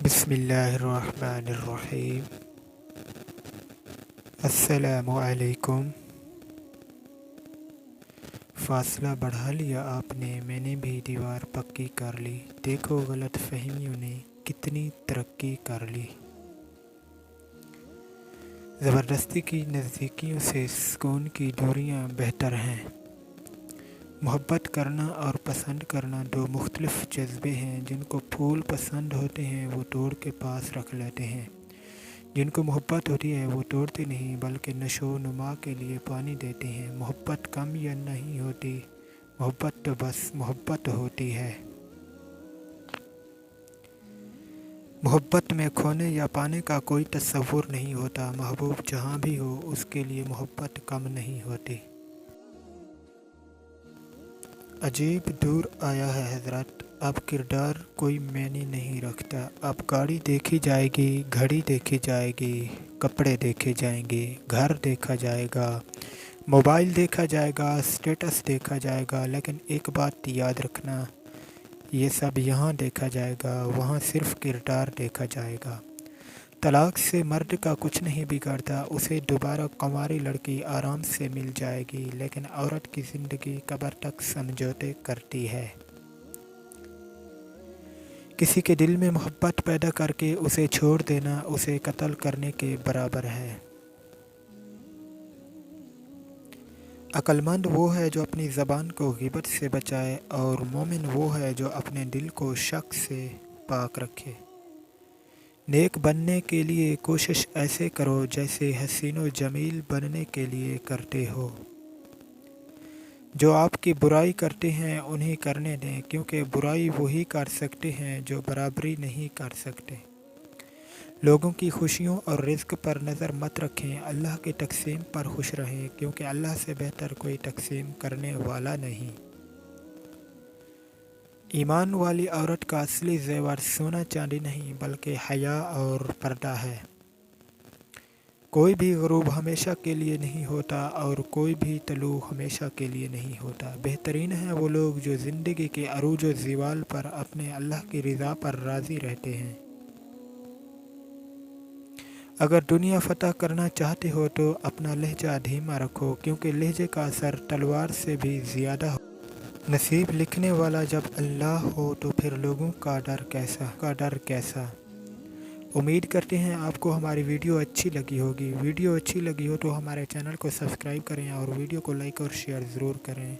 بسم اللہ الرحمن الرحیم۔ السلام علیکم۔ فاصلہ بڑھا لیا آپ نے، میں نے بھی دیوار پکی کر لی، دیکھو غلط فہمیوں نے کتنی ترقی کر لی۔ زبردستی کی نزدیکیوں سے سکون کی دوریاں بہتر ہیں۔ محبت کرنا اور پسند کرنا دو مختلف جذبے ہیں۔ جن کو پھول پسند ہوتے ہیں وہ توڑ کے پاس رکھ لیتے ہیں، جن کو محبت ہوتی ہے وہ توڑتے نہیں بلکہ نشو و نما کے لیے پانی دیتے ہیں۔ محبت کم یا نہیں ہوتی، محبت تو بس محبت ہوتی ہے۔ محبت میں کھونے یا پانے کا کوئی تصور نہیں ہوتا۔ محبوب جہاں بھی ہو اس کے لیے محبت کم نہیں ہوتی۔ عجیب دور آیا ہے حضرت، اب کردار کوئی معنی نہیں رکھتا۔ اب گاڑی دیکھی جائے گی، گھڑی دیکھی جائے گی، کپڑے دیکھے جائیں گے، گھر دیکھا جائے گا، موبائل دیکھا جائے گا، اسٹیٹس دیکھا جائے گا، لیکن ایک بات یاد رکھنا، یہ سب یہاں دیکھا جائے گا، وہاں صرف کردار دیکھا جائے گا۔ طلاق سے مرد کا کچھ نہیں بگڑتا، اسے دوبارہ کنواری لڑکی آرام سے مل جائے گی، لیکن عورت کی زندگی قبر تک سمجھوتے کرتی ہے۔ کسی کے دل میں محبت پیدا کر کے اسے چھوڑ دینا اسے قتل کرنے کے برابر ہے۔ عقل مند وہ ہے جو اپنی زبان کو غیبت سے بچائے، اور مومن وہ ہے جو اپنے دل کو شک سے پاک رکھے۔ نیک بننے کے لیے کوشش ایسے کرو جیسے حسین و جمیل بننے کے لیے کرتے ہو۔ جو آپ کی برائی کرتے ہیں انہیں کرنے دیں، کیونکہ برائی وہی کر سکتے ہیں جو برابری نہیں کر سکتے۔ لوگوں کی خوشیوں اور رزق پر نظر مت رکھیں، اللہ کی تقسیم پر خوش رہیں، کیونکہ اللہ سے بہتر کوئی تقسیم کرنے والا نہیں۔ ایمان والی عورت کا اصلی زیور سونا چاندی نہیں بلکہ حیا اور پردہ ہے۔ کوئی بھی غروب ہمیشہ کے لیے نہیں ہوتا اور کوئی بھی طلوع ہمیشہ کے لیے نہیں ہوتا۔ بہترین ہیں وہ لوگ جو زندگی کے عروج و زوال پر اپنے اللہ کی رضا پر راضی رہتے ہیں۔ اگر دنیا فتح کرنا چاہتے ہو تو اپنا لہجہ دھیما رکھو، کیونکہ لہجے کا اثر تلوار سے بھی زیادہ ہو۔ نصیب لکھنے والا جب اللہ ہو تو پھر لوگوں کا ڈر کیسا۔ امید کرتے ہیں آپ کو ہماری ویڈیو اچھی لگی ہوگی۔ ویڈیو اچھی لگی ہو تو ہمارے چینل کو سبسکرائب کریں اور ویڈیو کو لائک اور شیئر ضرور کریں۔